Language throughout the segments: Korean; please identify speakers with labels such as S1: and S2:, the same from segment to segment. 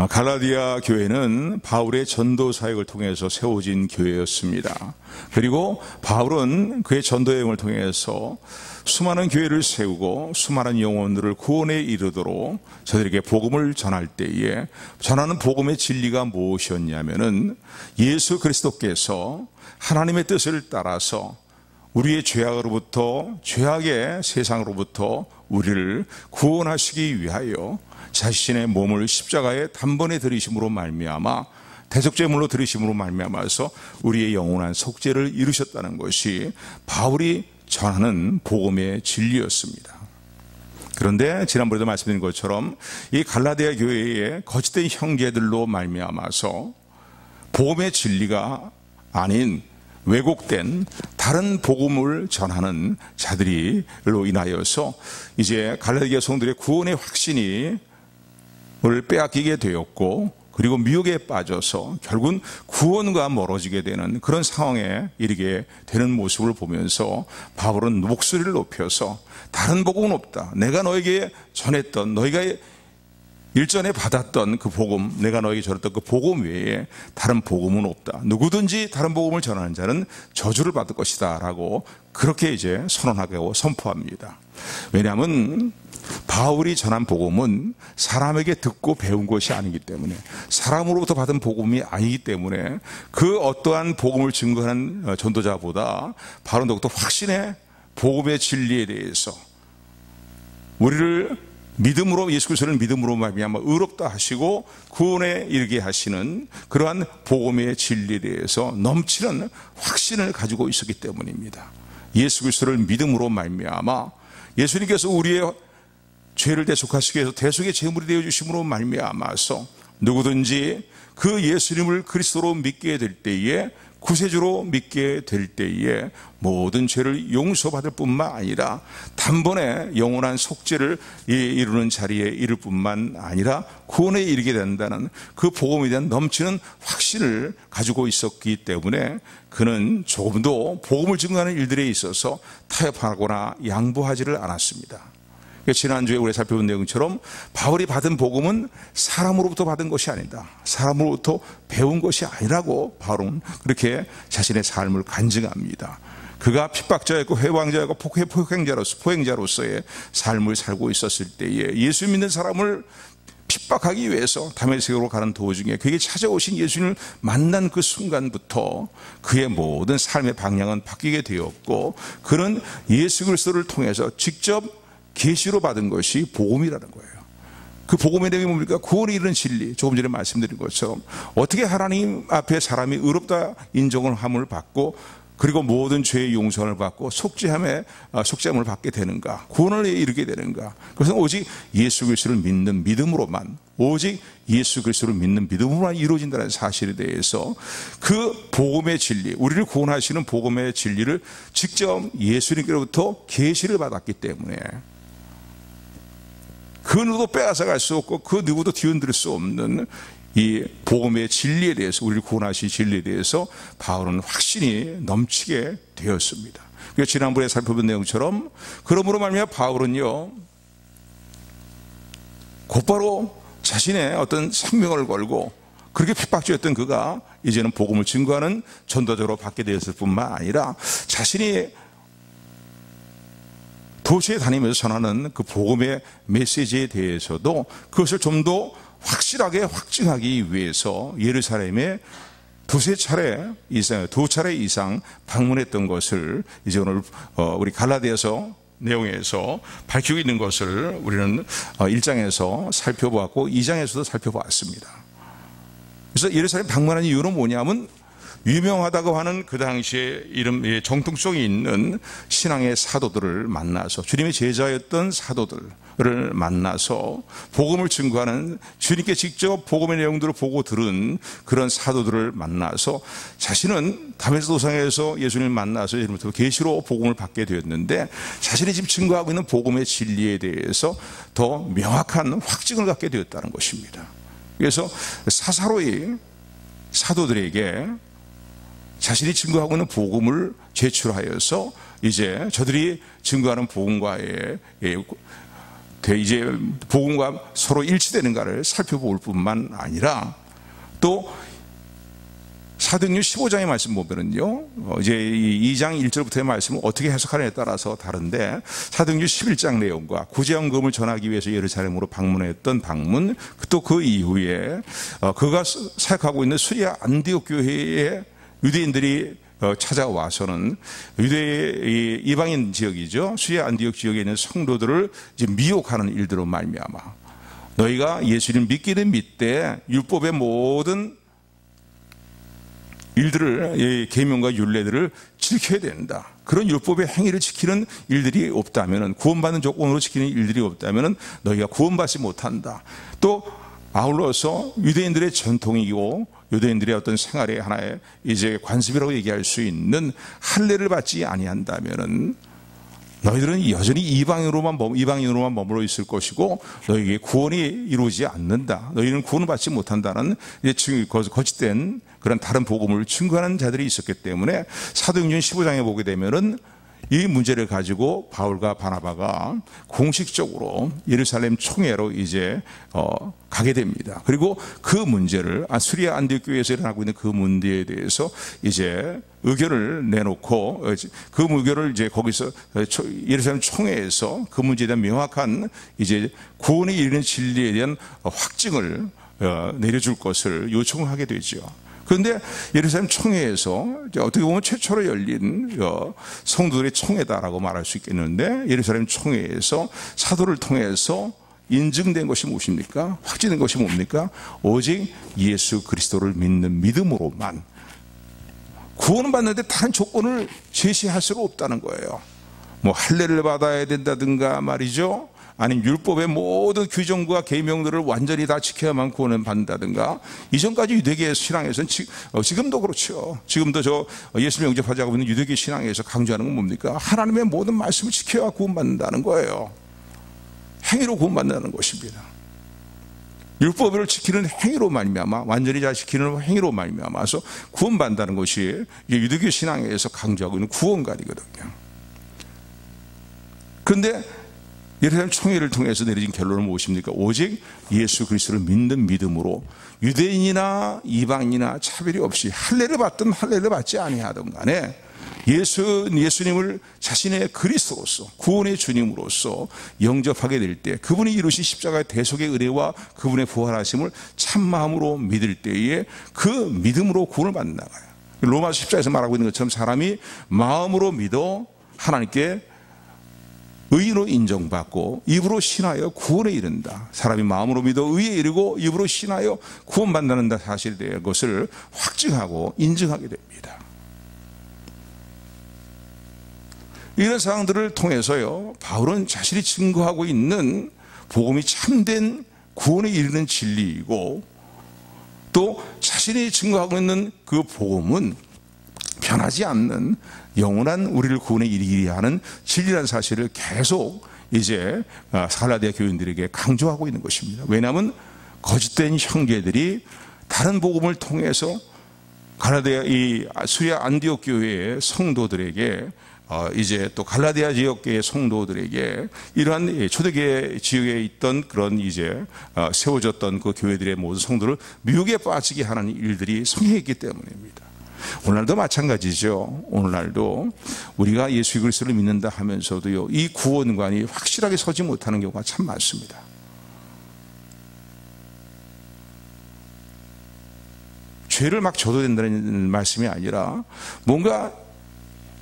S1: 갈라디아 교회는 바울의 전도 사역을 통해서 세워진 교회였습니다. 그리고 바울은 그의 전도 여행을 통해서 수많은 교회를 세우고 수많은 영혼들을 구원에 이르도록 저들에게 복음을 전할 때에 전하는 복음의 진리가 무엇이었냐면은 예수 그리스도께서 하나님의 뜻을 따라서 우리의 죄악으로부터, 죄악의 세상으로부터 우리를 구원하시기 위하여 자신의 몸을 십자가에 단번에 들이심으로 말미암아 대속제물로 들이심으로 말미암아서 우리의 영원한 속죄를 이루셨다는 것이 바울이 전하는 복음의 진리였습니다. 그런데 지난번에도 말씀드린 것처럼 이 갈라디아 교회의 거짓된 형제들로 말미암아서 복음의 진리가 아닌 왜곡된 다른 복음을 전하는 자들로 인하여서 이제 갈라디아 성도들의 구원의 확신이 빼앗기게 되었고, 그리고 미혹에 빠져서 결국은 구원과 멀어지게 되는 그런 상황에 이르게 되는 모습을 보면서 바울은 목소리를 높여서 다른 복음은 없다. 내가 너에게 전했던, 너희가 일전에 받았던 그 복음, 내가 너에게 전했던 그 복음 외에 다른 복음은 없다. 누구든지 다른 복음을 전하는 자는 저주를 받을 것이다 라고 그렇게 이제 선언하고 선포합니다. 왜냐하면 바울이 전한 복음은 사람에게 듣고 배운 것이 아니기 때문에, 사람으로부터 받은 복음이 아니기 때문에 그 어떠한 복음을 증거하는 전도자보다 바울은 더욱더 확신의 복음의 진리에 대해서 우리를 믿음으로, 예수 그리스도를 믿음으로 말미암아 의롭다 하시고 구원에 이르게 하시는 그러한 복음의 진리에 대해서 넘치는 확신을 가지고 있었기 때문입니다. 예수 그리스도를 믿음으로 말미암아 예수님께서 우리의 죄를 대속하시기 위해서 대속의 제물이 되어주심으로 말미암아서 누구든지 그 예수님을 그리스도로 믿게 될 때에, 구세주로 믿게 될 때에 모든 죄를 용서받을 뿐만 아니라 단번에 영원한 속죄를 이루는 자리에 이를 뿐만 아니라 구원에 이르게 된다는 그 복음에 대한 넘치는 확신을 가지고 있었기 때문에 그는 조금도 복음을 증거하는 일들에 있어서 타협하거나 양보하지를 않았습니다. 지난주에 우리가 살펴본 내용처럼 바울이 받은 복음은 사람으로부터 받은 것이 아니다, 사람으로부터 배운 것이 아니라고 바울은 그렇게 자신의 삶을 간증합니다. 그가 핍박자였고 회방자였고 포행자로서의 삶을 살고 있었을 때에 예수 믿는 사람을 핍박하기 위해서 다메섹으로 가는 도중에 그에게 찾아오신 예수님을 만난 그 순간부터 그의 모든 삶의 방향은 바뀌게 되었고, 그는 예수 그리스도를 통해서 직접 계시로 받은 것이 복음이라는 거예요. 그 복음의 내용이 뭡니까? 구원에 이르는 진리. 조금 전에 말씀드린 것처럼 어떻게 하나님 앞에 사람이 의롭다 인정을 함을 받고, 그리고 모든 죄의 용서를 받고 속죄함을 받게 되는가, 구원을 이루게 되는가. 그것은 오직 예수 그리스도를 믿는 믿음으로만, 오직 예수 그리스도를 믿는 믿음으로만 이루어진다는 사실에 대해서 그 복음의 진리, 우리를 구원하시는 복음의 진리를 직접 예수님께로부터 계시를 받았기 때문에 그 누구도 빼앗아갈 수 없고 그 누구도 뒤흔들 수 없는 이 복음의 진리에 대해서, 우리를 구원하신 진리에 대해서 바울은 확신이 넘치게 되었습니다. 그래서 지난번에 살펴본 내용처럼 그러므로 말미암아 바울은요 곧바로 자신의 어떤 생명을 걸고, 그렇게 핍박주였던 그가 이제는 복음을 증거하는 전도자로 받게 되었을 뿐만 아니라 자신이 도시에 다니면서 전하는 그 복음의 메시지에 대해서도 그것을 좀 더 확실하게 확증하기 위해서 예루살렘에 두 차례 이상 방문했던 것을 이제 오늘 우리 갈라디아서 내용에서 밝히고 있는 것을 우리는 1장에서 살펴보았고 2장에서도 살펴보았습니다. 그래서 예루살렘 방문한 이유는 뭐냐면 유명하다고 하는 그 당시에 정통성이 있는 신앙의 사도들을 만나서, 주님의 제자였던 사도들을 만나서 복음을 증거하는, 주님께 직접 복음의 내용들을 보고 들은 그런 사도들을 만나서 자신은 다메섹 도상에서 예수님을 만나서 예수님부터 계시로 복음을 받게 되었는데 자신이 지금 증거하고 있는 복음의 진리에 대해서 더 명확한 확증을 갖게 되었다는 것입니다. 그래서 사사로이 사도들에게 자신이 증거하고 있는 복음을 제출하여서 이제 저들이 증거하는 복음과의 이제 복음과 서로 일치되는가를 살펴볼 뿐만 아니라 또 사도행전 15장의 말씀 보면은요, 이제 2장 1절부터의 말씀은 어떻게 해석하느냐에 따라서 다른데, 사도행전 11장 내용과 구제연금을 전하기 위해서 예루살렘으로 방문했던 방문, 또 그 이후에 그가 사역하고 있는 수리아 안디옥 교회에 유대인들이 찾아와서는 유대의 이방인 지역이죠, 수리아 안디옥 지역에 있는 성도들을 이제 미혹하는 일들로 말미암아 너희가 예수님 믿기는 믿되 율법의 모든 일들을, 계명과 율례들을 지켜야 된다. 그런 율법의 행위를 지키는 일들이 없다면, 구원받는 조건으로 지키는 일들이 없다면 너희가 구원받지 못한다. 또 아울러서 유대인들의 전통이고 유대인들의 어떤 생활의 하나의 이제 관습이라고 얘기할 수 있는 할례를 받지 아니한다면은 너희들은 여전히 이방인으로만 머물러 있을 것이고 너희에게 구원이 이루어지지 않는다. 너희는 구원을 받지 못한다는 이제 거짓된 그런 다른 복음을 증거하는 자들이 있었기 때문에 사도행전 15장에 보게 되면은 이 문제를 가지고 바울과 바나바가 공식적으로 예루살렘 총회로 이제 가게 됩니다. 그리고 그 문제를 수리아 안디옥 교회에서 일어나고 있는 그 문제에 대해서 이제 의견을 내놓고 그 의견을 이제 거기서 예루살렘 총회에서 그 문제에 대한 명확한 이제 구원에 이르는 진리에 대한 확증을 내려줄 것을 요청하게 되죠. 그런데 예루살렘 총회에서 어떻게 보면 최초로 열린 성도들의 총회다라고 말할 수 있겠는데, 예루살렘 총회에서 사도를 통해서 인증된 것이 무엇입니까? 확진된 것이 뭡니까? 오직 예수 그리스도를 믿는 믿음으로만 구원을 받는데 다른 조건을 제시할 수가 없다는 거예요. 뭐 할례를 받아야 된다든가 말이죠, 아니면 율법의 모든 규정과 계명들을 완전히 다 지켜야만 구원을 받는다든가. 이전까지 유대계 신앙에서는 지금도 그렇죠. 지금도 저 예수를 영접하지 않고 있는 유대계 신앙에서 강조하는 건 뭡니까? 하나님의 모든 말씀을 지켜야 구원받는다는 거예요. 행위로 구원받는다는 것입니다. 율법을 지키는 행위로 말미암아, 완전히 잘 지키는 행위로 말미암아서 구원받는다는 것이 유대교 신앙에서 강조하고 있는 구원관이거든요. 그런데 예루살렘 총회를 통해서 내려진 결론은 무엇입니까? 오직 예수 그리스도를 믿는 믿음으로 유대인이나 이방인이나 차별이 없이 할례를 받든 할례를 받지 아니하든 간에 예수님을 자신의 그리스도로서, 구원의 주님으로서 영접하게 될 때, 그분이 이루신 십자가의 대속의 은혜와 그분의 부활하심을 참마음으로 믿을 때에 그 믿음으로 구원을 받는 거예요. 로마서 14에서 말하고 있는 것처럼 사람이 마음으로 믿어 하나님께 의인으로 인정받고 입으로 신하여 구원에 이른다. 사람이 마음으로 믿어 의에 이르고 입으로 신하여 구원받는다는 사실에 대한 것을 확증하고 인증하게 됩니다. 이런 상황들을 통해서요, 바울은 자신이 증거하고 있는 복음이 참된 구원에 이르는 진리이고, 또 자신이 증거하고 있는 그 복음은 변하지 않는 영원한 우리를 구원에 이르게 하는 진리라는 사실을 계속 이제 갈라디아 교인들에게 강조하고 있는 것입니다. 왜냐하면 거짓된 형제들이 다른 복음을 통해서 갈라디아 이 수리아 안디옥 교회의 성도들에게 이제 또 갈라디아 지역의 성도들에게 이러한 초대교회 지역에 있던 그런 이제 세워졌던 그 교회들의 모든 성도를 미혹에 빠지게 하는 일들이 성행했기 때문입니다. 오늘날도 마찬가지죠. 오늘날도 우리가 예수 그리스도를 믿는다 하면서도요, 이 구원관이 확실하게 서지 못하는 경우가 참 많습니다. 죄를 막 져도 된다는 말씀이 아니라, 뭔가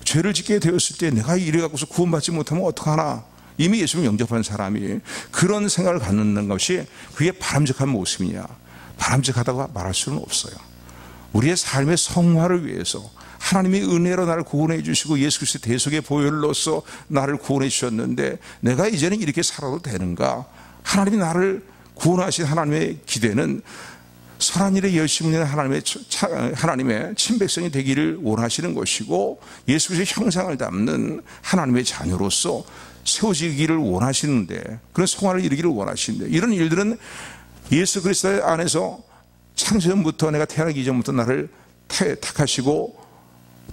S1: 죄를 짓게 되었을 때 내가 이래 갖고서 구원받지 못하면 어떡하나, 이미 예수를 영접한 사람이 그런 생각을 갖는 것이 그게 바람직한 모습이냐? 바람직하다고 말할 수는 없어요. 우리의 삶의 성화를 위해서 하나님의 은혜로 나를 구원해 주시고 예수 그리스도의 대속의 보혈로서 나를 구원해 주셨는데 내가 이제는 이렇게 살아도 되는가? 하나님이 나를 구원하신 하나님의 기대는 선한 일에 열심히 하는 하나님의 친백성이 되기를 원하시는 것이고, 예수 그리스도의 형상을 담는 하나님의 자녀로서 세워지기를 원하시는데, 그런 성화를 이루기를 원하시는데, 이런 일들은 예수 그리스도 안에서 창세전부터 내가 태어나기 이전부터 나를 택하시고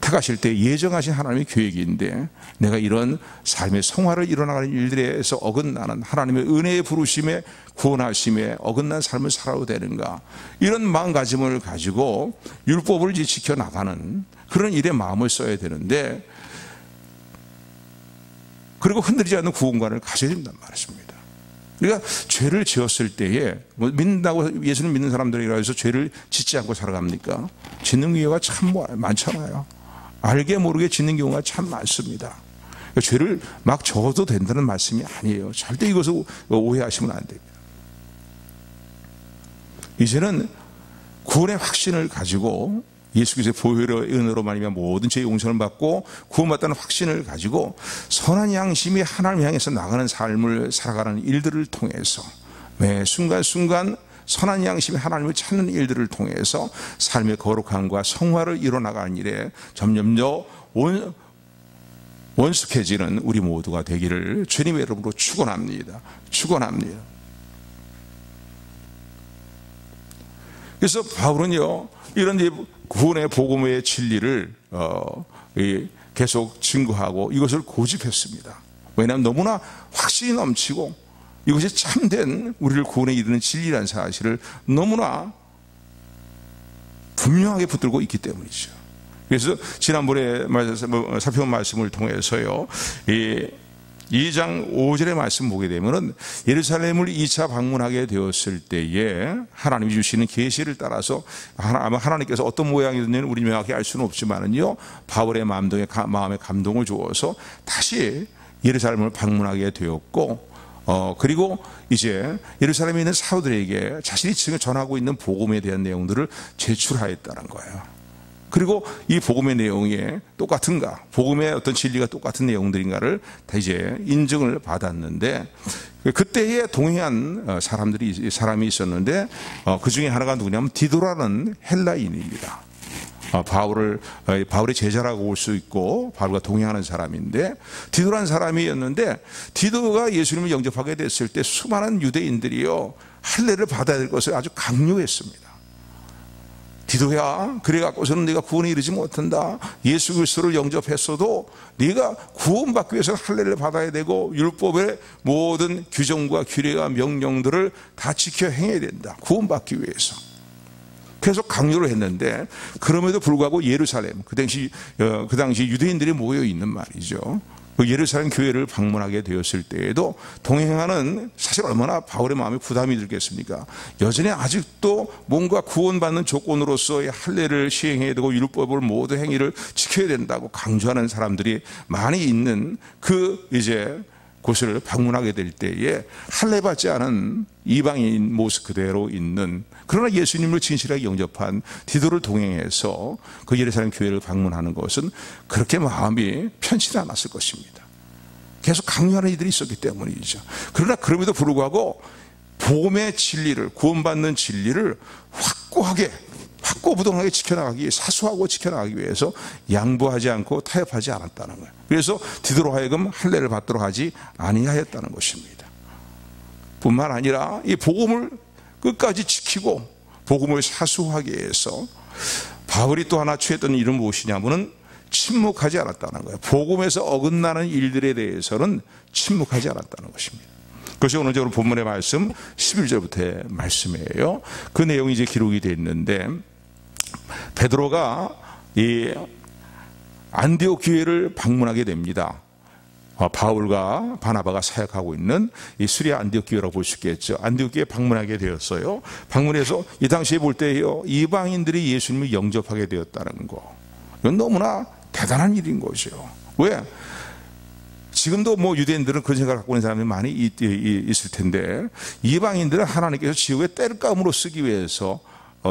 S1: 택하실 때 예정하신 하나님의 계획인데 내가 이런 삶의 성화를 일어나가는 일들에서 어긋나는 하나님의 은혜의 부르심에 구원하심에 어긋난 삶을 살아도 되는가, 이런 마음가짐을 가지고 율법을 이제 지켜나가는 그런 일에 마음을 써야 되는데, 그리고 흔들리지 않는 구원관을 가져야 된단 말입니다. 우리가 죄를 지었을 때에 믿는다고 예수를 믿는 사람들이라 해서 죄를 짓지 않고 살아갑니까? 짓는 경우가 참 많잖아요. 알게 모르게 짓는 경우가 참 많습니다. 그러니까 죄를 막 져도 된다는 말씀이 아니에요. 절대 이것을 오해하시면 안 됩니다. 이제는 구원의 확신을 가지고 예수 그리스도의 보혈의 은혜로 말미암아 모든 죄의 용서를 받고 구원받다는 확신을 가지고 선한 양심이 하나님을 향해서 나가는 삶을 살아가는 일들을 통해서 매 순간순간 선한 양심이 하나님을 찾는 일들을 통해서 삶의 거룩함과 성화를 이뤄나가는 일에 점점 더 원숙해지는 우리 모두가 되기를 주님의 이름으로 축원합니다. 축원합니다. 그래서 바울은요, 이런 구원의 복음의 진리를 계속 증거하고 이것을 고집했습니다. 왜냐하면 너무나 확신이 넘치고 이것이 참된 우리를 구원에 이르는 진리라는 사실을 너무나 분명하게 붙들고 있기 때문이죠. 그래서 지난번에 살펴본 말씀을 통해서요, 2장 5절의 말씀 보게 되면은 예루살렘을 2차 방문하게 되었을 때에 하나님이 주시는 계시를 따라서 아마 하나님께서 어떤 모양이든지 우리 명확히 알 수는 없지만은요, 바울의 마음에 감동을 주어서 다시 예루살렘을 방문하게 되었고, 그리고 이제 예루살렘에 있는 사도들에게 자신이 지금 전하고 있는 복음에 대한 내용들을 제출하였다는 거예요. 그리고 이 복음의 내용이 똑같은가, 복음의 어떤 진리가 똑같은 내용들인가를 다 이제 인증을 받았는데, 그때에 동행한 사람이 있었는데, 그 중에 하나가 누구냐면 디도라는 헬라인입니다. 바울의 제자라고 볼 수 있고 바울과 동행하는 사람인데, 디도라는 사람이었는데, 디도가 예수님을 영접하게 됐을 때 수많은 유대인들이요, 할례를 받아야 될 것을 아주 강요했습니다. 디도야, 그래 갖고서는 네가 구원에 이르지 못한다. 예수 그리스도를 영접했어도 네가 구원받기 위해서 할례를 받아야 되고 율법의 모든 규정과 규례와 명령들을 다 지켜 행해야 된다. 구원받기 위해서. 계속 강요를 했는데, 그럼에도 불구하고 예루살렘, 그 당시 유대인들이 모여 있는 말이죠. 그 예루살렘 교회를 방문하게 되었을 때에도 동행하는, 사실 얼마나 바울의 마음에 부담이 들겠습니까? 여전히 아직도 뭔가 구원받는 조건으로서의 할례를 시행해야 되고 율법을 모두 행위를 지켜야 된다고 강조하는 사람들이 많이 있는 이제 곳을 방문하게 될 때에 할례 받지 않은 이방인 모습 그대로 있는, 그러나 예수님을 진실하게 영접한 디도를 동행해서 그 예루살렘 교회를 방문하는 것은 그렇게 마음이 편치 않았을 것입니다. 계속 강요하는 이들이 있었기 때문이죠. 그러나 그럼에도 불구하고 복음의 진리를, 구원받는 진리를 확고부동하게 지켜나가기, 사수하고 지켜나가기 위해서 양보하지 않고 타협하지 않았다는 거예요. 그래서 디도로 하여금 할례를 받도록 하지 아니하였다는 것입니다. 뿐만 아니라 이 복음을 끝까지 지키고 복음을 사수하기 위해서 바울이 또 하나 취했던 일은 무엇이냐면은 침묵하지 않았다는 거예요. 복음에서 어긋나는 일들에 대해서는 침묵하지 않았다는 것입니다. 그것이 오늘 본문의 말씀 11절부터의 말씀이에요. 그 내용이 이제 기록이 되어 있는데, 베드로가 이 안디옥 교회를 방문하게 됩니다. 바울과 바나바가 사역하고 있는 이 수리아 안디옥 교회라고 볼 수 있겠죠. 안디옥 교회에 방문하게 되었어요. 방문해서 이 당시에 볼 때요, 이방인들이 예수님을 영접하게 되었다는 거, 이건 너무나 대단한 일인 거죠. 왜? 지금도 유대인들은 그런 생각을 갖고 있는 사람이 많이 있을 텐데, 이방인들은 하나님께서 지옥의 땔감으로 쓰기 위해서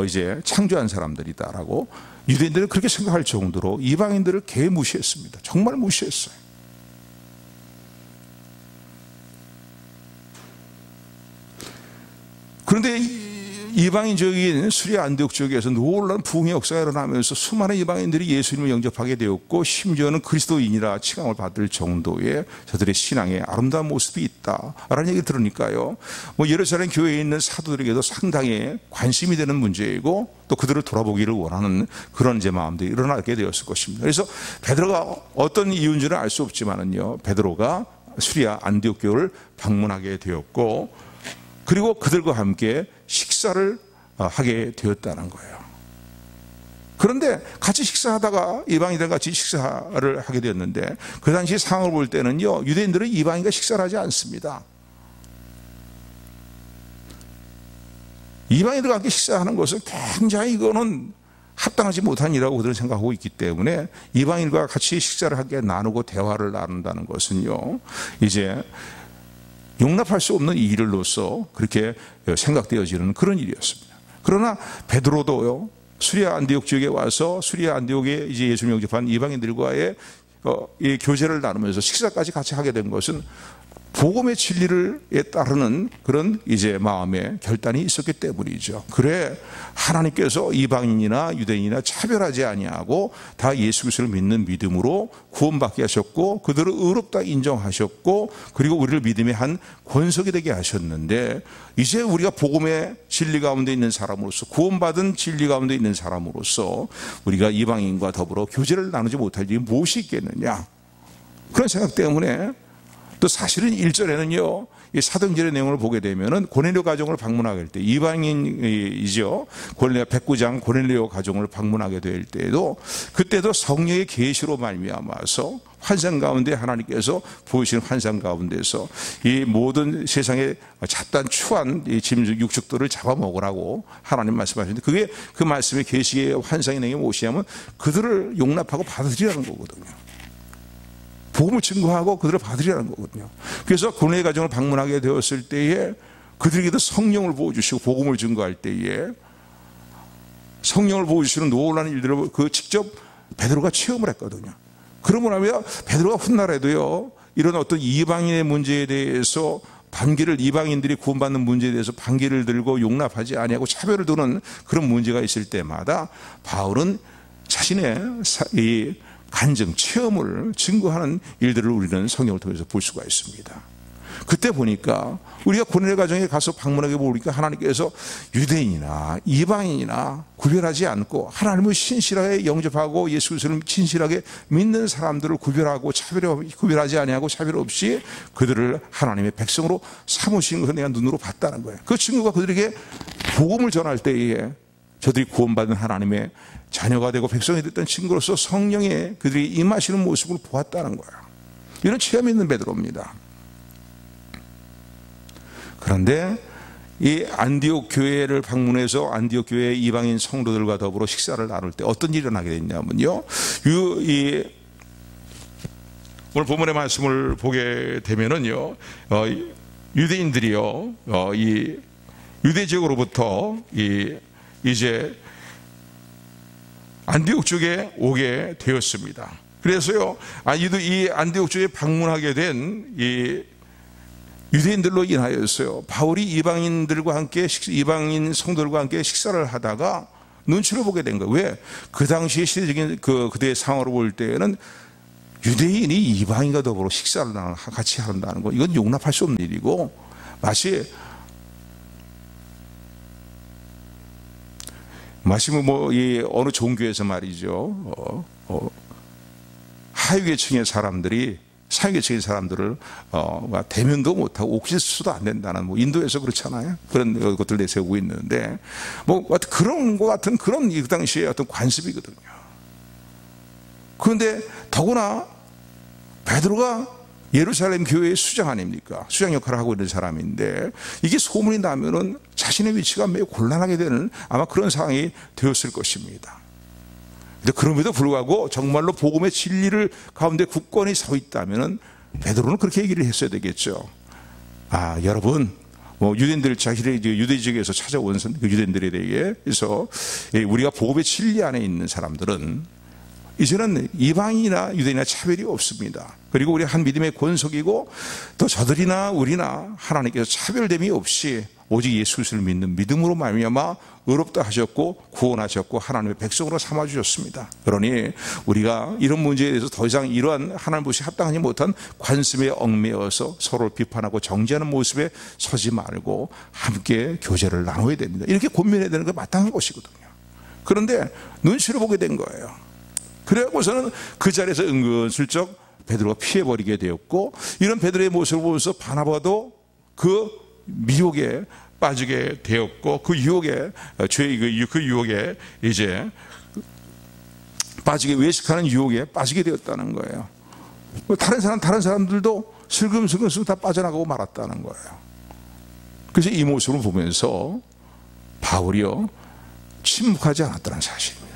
S1: 이제 창조한 사람들이다라고 유대인들은 그렇게 생각할 정도로 이방인들을 개무시했습니다. 정말 무시했어요. 그런데 이방인적인 수리아 안디옥 지역에서 놀라운 부흥의 역사가 일어나면서 수많은 이방인들이 예수님을 영접하게 되었고, 심지어는 그리스도인이라 칭함을 받을 정도의 저들의 신앙에 아름다운 모습이 있다라는 얘기를 들으니까요, 예루살렘 교회에 있는 사도들에게도 상당히 관심이 되는 문제이고, 또 그들을 돌아보기를 원하는 그런 제 마음들이 일어나게 되었을 것입니다. 그래서 베드로가 어떤 이유인지는 알 수 없지만은요, 베드로가 수리아 안디옥 교회를 방문하게 되었고, 그리고 그들과 함께 식사를 하게 되었다는 거예요. 그런데 같이 식사하다가 이방인들 같이 식사를 하게 되었는데, 그 당시 상황을 볼 때는요, 유대인들은 이방인과 식사를 하지 않습니다. 이방인들과 함께 식사하는 것은 굉장히 이거는 합당하지 못한 일이라고 그들은 생각하고 있기 때문에, 이방인과 같이 식사를 하게 나누고 대화를 나눈다는 것은요, 이제 용납할 수 없는 일로서 그렇게 생각되어지는 그런 일이었습니다. 그러나 베드로도요, 수리아 안디옥 지역에 와서 수리아 안디옥에 이제 예수님 영접한 이방인들과의 이 교제를 나누면서 식사까지 같이 하게 된 것은 복음의 진리에 따르는 그런 이제 마음의 결단이 있었기 때문이죠. 그래 하나님께서 이방인이나 유대인이나 차별하지 아니하고 다 예수 그리스도를 믿는 믿음으로 구원받게 하셨고, 그들을 의롭다 인정하셨고, 그리고 우리를 믿음의 한 권석이 되게 하셨는데, 이제 우리가 복음의 진리 가운데 있는 사람으로서, 구원받은 진리 가운데 있는 사람으로서 우리가 이방인과 더불어 교제를 나누지 못할 일이 무엇이 있겠느냐, 그런 생각 때문에, 또 사실은 1절에는요, 이 사도행전의 내용을 보게 되면은 고넬료 가정을 방문하게 될 때, 이방인이죠, 고넬료 백부장 고넬료 가정을 방문하게 될 때에도, 그때도 성령의 계시로 말미암아서 환상 가운데 하나님께서 보이시는 환상 가운데서 이 모든 세상의 잡단 추한 이 짐승 육축들을 잡아먹으라고 하나님 말씀하셨는데, 그게 그 말씀의 계시의 환상의 내용이 무엇이냐면 그들을 용납하고 받아들이라는 거거든요. 복음을 증거하고 그들을 받으리라는 거거든요. 그래서 고넬료 가정을 방문하게 되었을 때에 그들에게도 성령을 부어주시고, 복음을 증거할 때에 성령을 부어주시는 놀라운 일들을 직접 베드로가 체험을 했거든요. 그러고 나면 베드로가 훗날에도요, 이런 어떤 이방인의 문제에 대해서 반기를, 이방인들이 구원받는 문제에 대해서 반기를 들고 용납하지 아니하고 차별을 두는 그런 문제가 있을 때마다 바울은 자신의 이 간증, 체험을 증거하는 일들을 우리는 성경을 통해서 볼 수가 있습니다. 그때 보니까 우리가 고넬료 가정에 가서 방문하게 보니까 하나님께서 유대인이나 이방인이나 구별하지 않고 하나님을 신실하게 영접하고 예수 그리스도를 진실하게 믿는 사람들을 구별하고 구별하지 아니하고 차별 없이 그들을 하나님의 백성으로 삼으시는 것을 내가 눈으로 봤다는 거예요. 그 친구가 그들에게 복음을 전할 때에 저들이 구원받은 하나님의 자녀가 되고 백성이 됐던 친구로서 성령의 그들이 임하시는 모습을 보았다는 거예요. 이런 체험이 있는 베드로입니다. 그런데 이 안디옥 교회를 방문해서 안디옥 교회의 이방인 성도들과 더불어 식사를 나눌 때 어떤 일이 일어나게 됐냐면요, 오늘 본문의 말씀을 보게 되면은요, 유대인들이요, 이 유대 지역으로부터 이제 안디옥 쪽에 오게 되었습니다. 그래서요, 이 안디옥 쪽에 방문하게 된 이 유대인들로 인하여서요, 바울이 이방인들과 함께, 이방인 성도들과 함께 식사를 하다가 눈치를 보게 된 거예요. 왜? 그 당시의 시대적인 그대의 상황으로 볼 때에는 유대인이 이방인과 더불어 식사를 같이 한다는 거, 이건 용납할 수 없는 일이고, 마치 이 어느 종교에서 말이죠, 하위계층의 사람들이 상위계층의 사람들을 대면도 못하고 옥시스도 안 된다는, 인도에서 그렇잖아요. 그런 것들 내세우고 있는데, 그런 것 같은 그런 이 당시의 어떤 관습이거든요. 그런데 더구나 베드로가 예루살렘 교회의 수장 아닙니까? 수장 역할을 하고 있는 사람인데, 이게 소문이 나면은 자신의 위치가 매우 곤란하게 되는 아마 그런 상황이 되었을 것입니다. 그럼에도 불구하고 정말로 복음의 진리를 가운데 굳건히 서 있다면은 베드로는 그렇게 얘기를 했어야 되겠죠. 여러분, 유대인들, 자기들의 유대 지역에서 찾아온 유대인들에 대해서 우리가 복음의 진리 안에 있는 사람들은 이제는 이방인이나 유대인이나 차별이 없습니다. 그리고 우리 한 믿음의 권속이고, 또 저들이나 우리나 하나님께서 차별됨이 없이 오직 예수 그리스도를 믿는 믿음으로 말미암아 의롭다 하셨고 구원하셨고 하나님의 백성으로 삼아주셨습니다. 그러니 우리가 이런 문제에 대해서 더 이상 이러한 하나님 보시 합당하지 못한 관습에 얽매여서 서로를 비판하고 정죄하는 모습에 서지 말고 함께 교제를 나눠야 됩니다. 이렇게 고민해야 되는 게 마땅한 것이거든요. 그런데 눈치를 보게 된 거예요. 그래갖고서는 그 자리에서 은근슬쩍 베드로가 피해버리게 되었고, 이런 베드로의 모습을 보면서 바나바도 그 미혹에 빠지게 되었고, 그 유혹에, 그 유혹에 이제 빠지게, 외식하는 유혹에 빠지게 되었다는 거예요. 다른 사람들도 슬금슬금 다 빠져나가고 말았다는 거예요. 그래서 이 모습을 보면서 바울이요, 침묵하지 않았다는 사실입니다.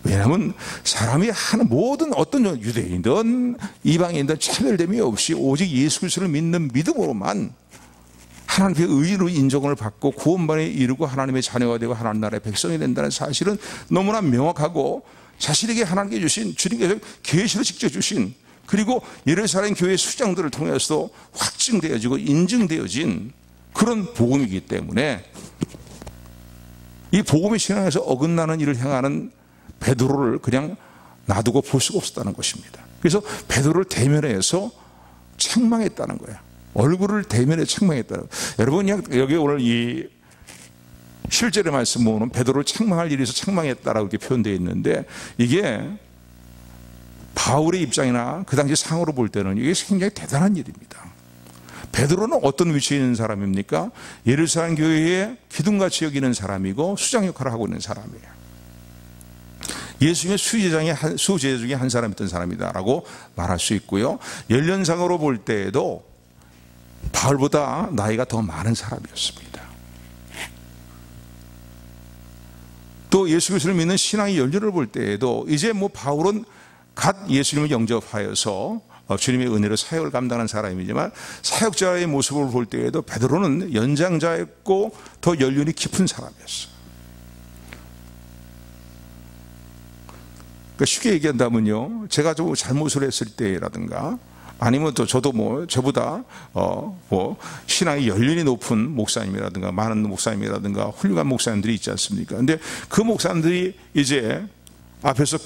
S1: 왜냐하면 사람이 하는 모든 어떤 유대인이든 이방인이든 차별됨이 없이 오직 예수 그리스도를 믿는 믿음으로만 하나님의 의로 인정을 받고 구원반에 이르고 하나님의 자녀가 되고 하나님 나라의 백성이 된다는 사실은 너무나 명확하고, 자신에게 하나님께 주신, 주님께서 계시를 직접 주신, 그리고 예루살렘 교회 수장들을 통해서 확증되어지고 인증되어진 그런 복음이기 때문에 이 복음의 신앙에서 어긋나는 일을 행하는 베드로를 그냥 놔두고 볼 수가 없었다는 것입니다. 그래서 베드로를 대면해서 책망했다는 거예요. 얼굴을 대면해 책망했다는 거예요. 여러분, 여기 오늘 이 실제의 말씀 보면 베드로를 책망할 일이 있어서 책망했다라고 이렇게 표현되어 있는데, 이게 바울의 입장이나 그 당시 상으로 볼 때는 이게 굉장히 대단한 일입니다. 베드로는 어떤 위치에 있는 사람입니까? 예루살렘 교회의 기둥같이 여기는 사람이고 수장 역할을 하고 있는 사람이에요. 예수님의 수제자 중에 한 사람이었던 사람이다라고 말할 수 있고요. 연령상으로 볼 때에도 바울보다 나이가 더 많은 사람이었습니다. 또 예수 그리스도를 믿는 신앙의 연륜을 볼 때에도 이제 바울은 갓 예수님을 영접하여서 주님의 은혜로 사역을 감당하는 사람이지만, 사역자의 모습을 볼 때에도 베드로는 연장자였고 더 연륜이 깊은 사람이었어요. 그러니까 쉽게 얘기한다면요, 제가 좀 잘못을 했을 때라든가, 아니면 또 저도 저보다 신앙의 연륜이 높은 목사님이라든가 많은 목사님이라든가 훌륭한 목사님들이 있지 않습니까? 근데 그 목사님들이 이제 앞에서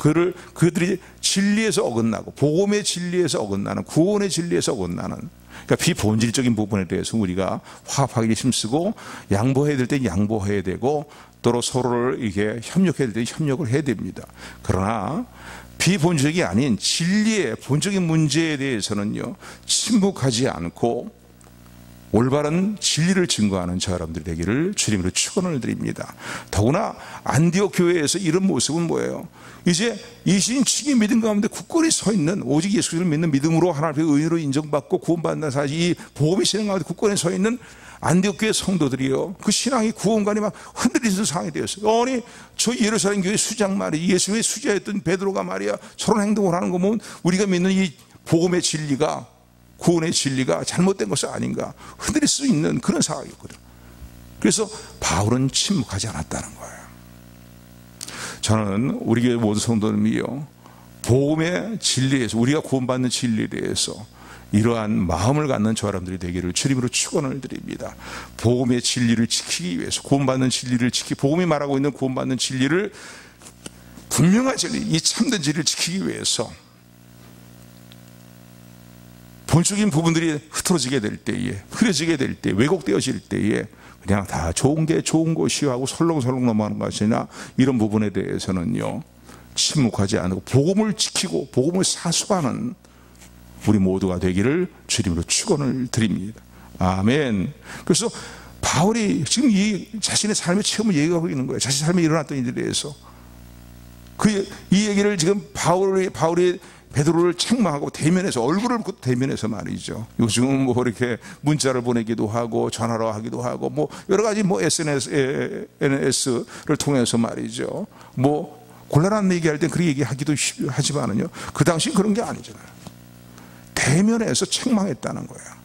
S1: 그들이 진리에서 어긋나고, 복음의 진리에서 어긋나는, 구원의 진리에서 어긋나는, 그러니까 비본질적인 부분에 대해서 우리가 화합하기 힘쓰고, 양보해야 될 때 양보해야 되고, 또 서로를 이게 협력해야 될 때 협력을 해야 됩니다. 그러나 비본질적이 아닌 진리의 본적인 문제에 대해서는요, 침묵하지 않고 올바른 진리를 증거하는 저 여러분들이 되기를 주님으로 축원을 드립니다. 더구나 안디옥 교회에서 이런 모습은 뭐예요? 이제 이신칭의 믿음 가운데 굳건히 서 있는, 오직 예수를 믿는 믿음으로 하나님의 의로 인정받고 구원받는 사실, 이 복음의 신앙 가운데 굳건히 서 있는 안디옥 교회 성도들이요, 그 신앙이 구원관이 막 흔들리는 상황이 되었어요. 아니, 저 예루살렘 교회 수장 말이야, 예수의 수자였던 베드로가 말이야, 저런 행동을 하는 거 보면 우리가 믿는 이 복음의 진리가, 구원의 진리가 잘못된 것이 아닌가 흔들릴 수 있는 그런 상황이었거든. 그래서 바울은 침묵하지 않았다는 거예요. 저는 우리 교회 모든 성도님이요, 복음의 진리에서, 우리가 구원받는 진리에 대해서 이러한 마음을 갖는 저 사람들이 되기를 주님으로 축원을 드립니다. 복음의 진리를 지키기 위해서, 구원받는 진리를 복음이 말하고 있는 구원받는 진리를, 분명한 진리, 이 참된 진리를 지키기 위해서 본적인 부분들이 흐트러지게 될 때에, 흐려지게 될 때, 왜곡되어질 때에 그냥 다 좋은 게 좋은 것이요 하고 설렁설렁 넘어가는 것이나, 이런 부분에 대해서는요, 침묵하지 않고 복음을 지키고 복음을 사수하는 우리 모두가 되기를 주님으로 축원을 드립니다. 아멘. 그래서 바울이 지금 이 자신의 삶의 체험을 얘기하고 있는 거예요. 자신의 삶에 일어났던 일에 대해서. 이 얘기를 지금 바울이 베드로를 책망하고 대면해서, 얼굴을 대면해서 말이죠. 요즘은 이렇게 문자를 보내기도 하고 전화로 하기도 하고 여러 가지 SNS를 통해서 말이죠. 곤란한 얘기할 땐 그렇게 얘기하기도 하지만은요, 그 당시엔 그런 게 아니잖아요. 대면해서 책망했다는 거예요.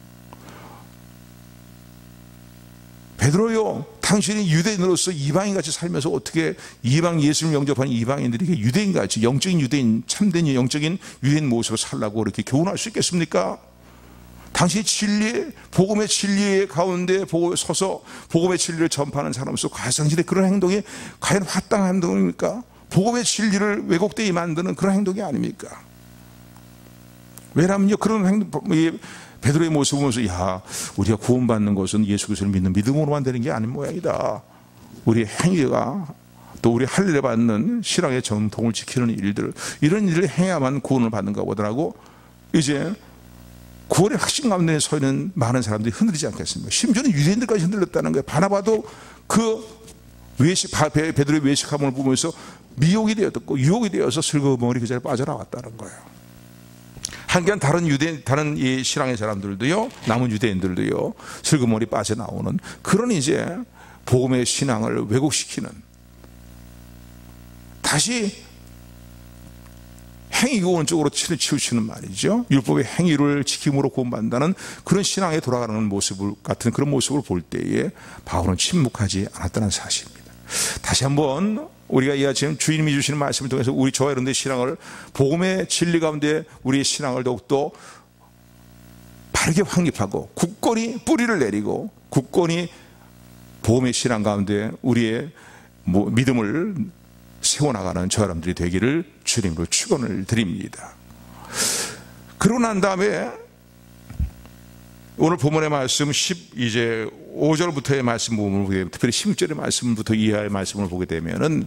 S1: 베드로요, 당신이 유대인으로서 이방인같이 살면서 어떻게 이방 예수를 영접하는 이방인들이 유대인같이, 영적인 유대인, 참된 영적인 유대인 모습으로 살라고 그렇게 교훈할 수 있겠습니까? 당시 진리, 복음의 진리 가운데 서서 복음의 진리를 전파하는 사람으로서 당신의 그런 행동이 과연 합당한 행동입니까? 복음의 진리를 왜곡되게 만드는 그런 행동이 아닙니까? 왜냐면요, 그런 행동, 베드로의 모습을 보면서, 야, 우리가 구원받는 것은 예수 그리스도를 믿는 믿음으로만 되는 게 아닌 모양이다. 우리의 행위가 또 우리 할례 받는 신앙의 정통을 지키는 일들, 이런 일을 행해야만 구원을 받는가 보더라고. 이제 구원의 확신 가운데 서 있는 많은 사람들이 흔들리지 않겠습니까? 심지어는 유대인들까지 흔들렸다는 거예요. 바나바도 그 베드로의 외식함을 보면서 미혹이 되었고 유혹이 되어서 슬그머니 그 자리에 빠져나왔다는 거예요. 한편 다른 이 신앙의 사람들도요, 남은 유대인들도요, 슬그머니 빠져나오는 그런 이제 복음의 신앙을 왜곡시키는, 다시 행위구원 쪽으로 치우치는 말이죠. 율법의 행위를 지킴으로 구원받는다는 그런 신앙에 돌아가는 모습을 같은 그런 모습을 볼 때에 바울은 침묵하지 않았다는 사실입니다. 다시 한번 우리가 이 아침 주님이 주시는 말씀을 통해서 저와 여러분들의 신앙을, 복음의 진리 가운데 우리의 신앙을 더욱더 바르게 확립하고 굳건히 뿌리를 내리고 굳건히 복음의 신앙 가운데 우리의 믿음을 세워나가는 저 사람들이 되기를 주님으로 축원을 드립니다. 그러고 난 다음에 오늘 본문의 말씀 5절부터의 말씀 부분을 보게 되면, 특별히 16절의 말씀부터 이하의 말씀을 보게 되면은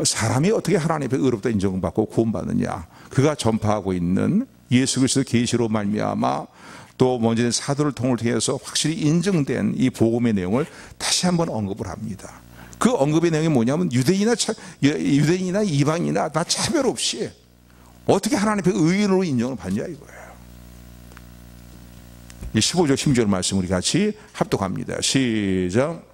S1: 사람이 어떻게 하나님 앞에 의롭다 인정받고 구원받느냐, 그가 전파하고 있는 예수 그리스도 계시로 말미암아 또 먼저 사도를 통해서 확실히 인정된 이 복음의 내용을 다시 한번 언급을 합니다. 그 언급의 내용이 뭐냐면 유대인이나 이방인이나 다 차별 없이 어떻게 하나님 앞에 의인으로 인정을 받냐 이거예요. 15절 16절 말씀 우리 같이 합독합니다. 시작.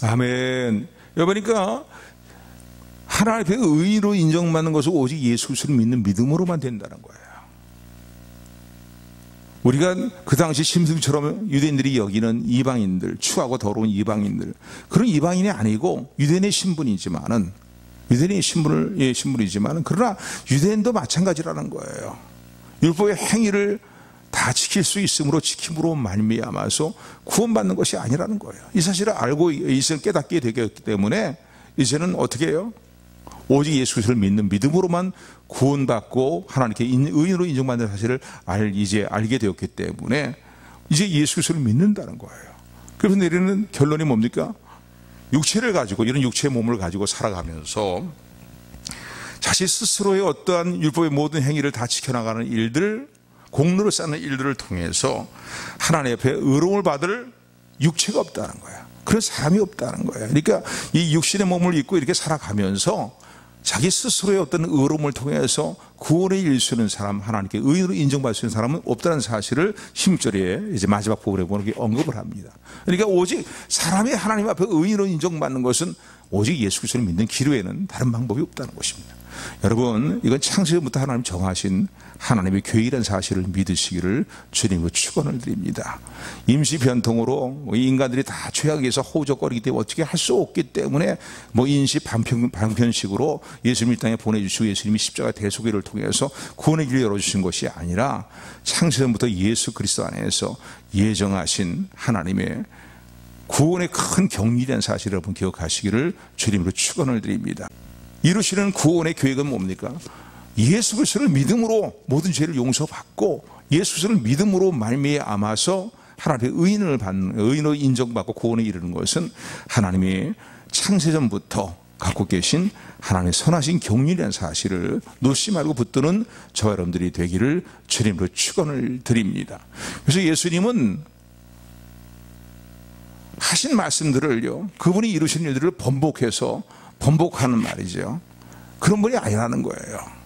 S1: 아멘. 여보니까 하나님 앞에 의로 인정받는 것은 오직 예수 그리스도를 믿는 믿음으로만 된다는 거예요. 우리가 그 당시 심승처럼 유대인들이 여기는 이방인들, 추하고 더러운 이방인들, 그런 이방인이 아니고 유대인의 신분이지만은, 유대인의 신분이지만은, 그러나 유대인도 마찬가지라는 거예요. 율법의 행위를 다 지킬 수 있으므로 지킴으로 말미암아서 구원받는 것이 아니라는 거예요. 이 사실을 알고 이제는 깨닫게 되었기 때문에 이제는 어떻게 해요? 오직 예수 그리스도를 믿는 믿음으로만 구원받고 하나님께 의인으로 인정받는 사실을 이제 알게 되었기 때문에 이제 예수 그리스도를 믿는다는 거예요. 그래서 내리는 결론이 뭡니까? 육체를 가지고, 이런 육체의 몸을 가지고 살아가면서 자신 스스로의 어떠한 율법의 모든 행위를 다 지켜나가는 일들, 공로를 쌓는 일들을 통해서 하나님 앞에 의로움을 받을 육체가 없다는 거야. 그런 사람이 없다는 거야. 그러니까 이 육신의 몸을 입고 이렇게 살아가면서 자기 스스로의 어떤 의로움을 통해서 구원의 일수는 사람, 하나님께 의인으로 인정받을 수 있는 사람은 없다는 사실을 16절에 이제 마지막 부분에 보면 언급을 합니다. 그러니까 오직 사람이 하나님 앞에 의인으로 인정받는 것은 오직 예수 그리스도를 믿는 기로에는 다른 방법이 없다는 것입니다. 여러분, 이건 창세전부터 하나님 정하신 하나님의 계획이라는 사실을 믿으시기를 주님으로 축원을 드립니다. 임시 변통으로 인간들이 다 죄악에서 허우적거리기 때문에 어떻게 할 수 없기 때문에 인시 방편식으로 예수님 이 땅에 보내주시고 예수님이 십자가 대속회를 통해서 구원의 길을 열어주신 것이 아니라 창세전부터 예수 그리스도 안에서 예정하신 하나님의 구원의 큰 경륜이라는 사실을 여러분 기억하시기를 주님으로 축원을 드립니다. 이루시는 구원의 계획은 뭡니까? 예수 그리스도를 믿음으로 모든 죄를 용서받고 예수 그리스도를 믿음으로 말미암아서 하나님의 의인으로 인정받고 구원에 이르는 것은 하나님이 창세전부터 갖고 계신 하나님의 선하신 경륜이라는 사실을 놓지 말고 붙드는 저와 여러분들이 되기를 주님으로 축원을 드립니다. 그래서 예수님은 하신 말씀들을요, 그분이 이루신 일들을 번복하는 말이죠. 그런 분이 아니라는 거예요.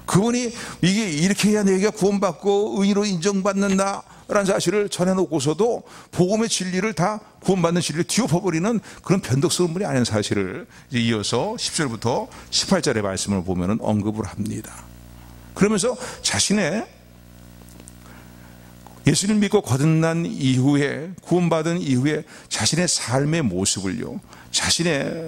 S1: 그분이 이게 이렇게 해야 내가 구원받고 의인으로 인정받는다, 라는 사실을 전해놓고서도 복음의 진리를 다 구원받는 진리를 뒤엎어버리는 그런 변덕스러운 분이 아닌 사실을 이어서 10절부터 18절의 말씀을 보면 언급을 합니다. 그러면서 자신의 예수님 믿고 거듭난 이후에, 구원받은 이후에 자신의 삶의 모습을요, 자신의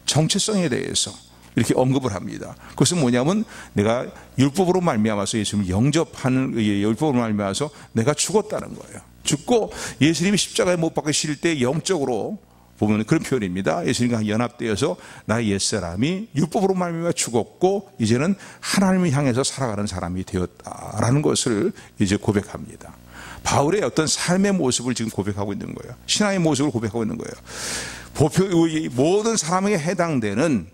S1: 정체성에 대해서 이렇게 언급을 합니다. 그것은 뭐냐면 내가 율법으로 말미암아서 예수님을 영접하는 율법으로 말미암아서 내가 죽었다는 거예요. 죽고 예수님이 십자가에 못 박히실 때 영적으로 보면 그런 표현입니다. 예수님과 연합되어서 나의 옛사람이 율법으로 말미암아 죽었고 이제는 하나님을 향해서 살아가는 사람이 되었다라는 것을 이제 고백합니다. 바울의 어떤 삶의 모습을 지금 고백하고 있는 거예요. 신앙의 모습을 고백하고 있는 거예요. 모든 사람에게 해당되는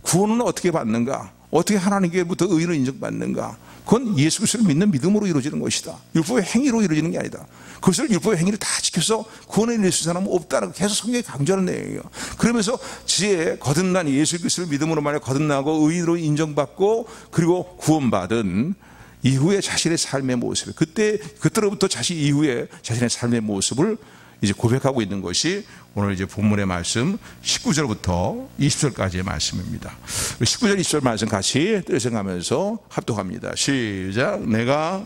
S1: 구원은 어떻게 받는가? 어떻게 하나님께로부터 의를 인정받는가? 그건 예수 그리스도를 믿는 믿음으로 이루어지는 것이다. 율법의 행위로 이루어지는 게 아니다. 그것을 율법의 행위를 다 지켜서 구원에 이를 수 사람은 없다는 거 계속 성경이 강조하는 내용이에요. 그러면서 지혜 거듭난 예수 그리스도를 믿음으로 말해 거듭나고 의로 인정받고 그리고 구원받은 이후에 자신의 삶의 모습, 그때로부터 자신 이후에 자신의 삶의 모습을 이제 고백하고 있는 것이 오늘 이제 본문의 말씀 19절부터 20절까지의 말씀입니다. 19절, 20절 말씀 같이 떼생하면서 합독합니다. 시작. 내가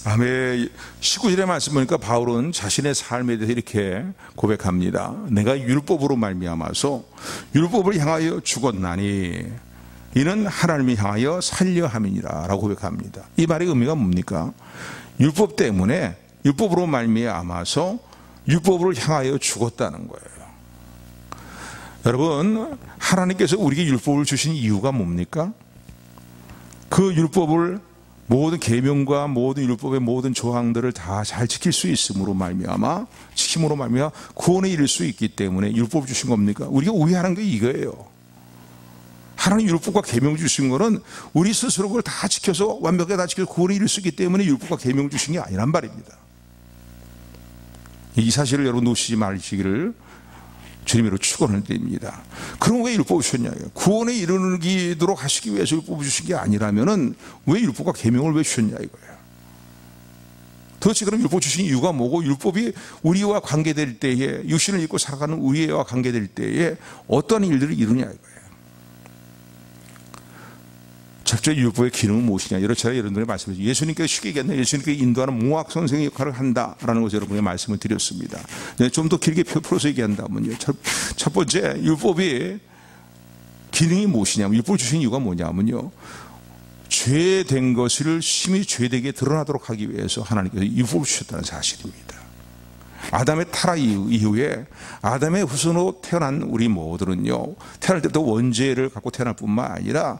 S1: 아멘. 19절의 말씀 보니까 바울은 자신의 삶에 대해서 이렇게 고백합니다. 내가 율법으로 말미암아서 율법을 향하여 죽었나니 이는 하나님을 향하여 살려 함이니라 라고 고백합니다. 이 말의 의미가 뭡니까? 율법 때문에 율법으로 말미암아서 율법을 향하여 죽었다는 거예요. 여러분, 하나님께서 우리에게 율법을 주신 이유가 뭡니까? 그 율법을 모든 계명과 모든 율법의 모든 조항들을 다 잘 지킬 수 있음으로 말미암아 지킴으로 말미암아 구원에 이를 수 있기 때문에 율법을 주신 겁니까? 우리가 오해하는 게 이거예요. 하나님 율법과 계명 주신 거는 우리 스스로 그걸 다 지켜서 완벽하게 다 지켜서 구원에 이를 수 있기 때문에 율법과 계명 주신 게 아니란 말입니다. 이 사실을 여러분 놓치지 마시기를 주님으로 축원을 드립니다. 그럼 왜 율법을 주셨냐? 구원에 이르도록 하시기 위해서 율법을 주신 게 아니라면은 왜 율법과 계명을 왜 주셨냐 이거예요. 도대체 그럼 율법 주신 이유가 뭐고, 율법이 우리와 관계될 때에, 육신을 입고 살아가는 우리와 관계될 때에 어떤 일들을 이루냐 이거예요. 적절히 율법의 기능은 무엇이냐? 여러 차례 여러분들이 말씀드렸죠. 예수님께서 쉽게 얘기했는데 예수님께서 인도하는 몽학 선생의 역할을 한다라는 것을 여러분에게 말씀을 드렸습니다. 좀 더 길게 풀어서 얘기한다면요. 첫 번째, 율법의 기능이 무엇이냐면, 율법을 주신 이유가 뭐냐면요. 죄된 것을 심히 죄되게 드러나도록 하기 위해서 하나님께서 율법을 주셨다는 사실입니다. 아담의 타락 이후에 아담의 후손으로 태어난 우리 모두는요, 태어날 때부터 원죄를 갖고 태어날 뿐만 아니라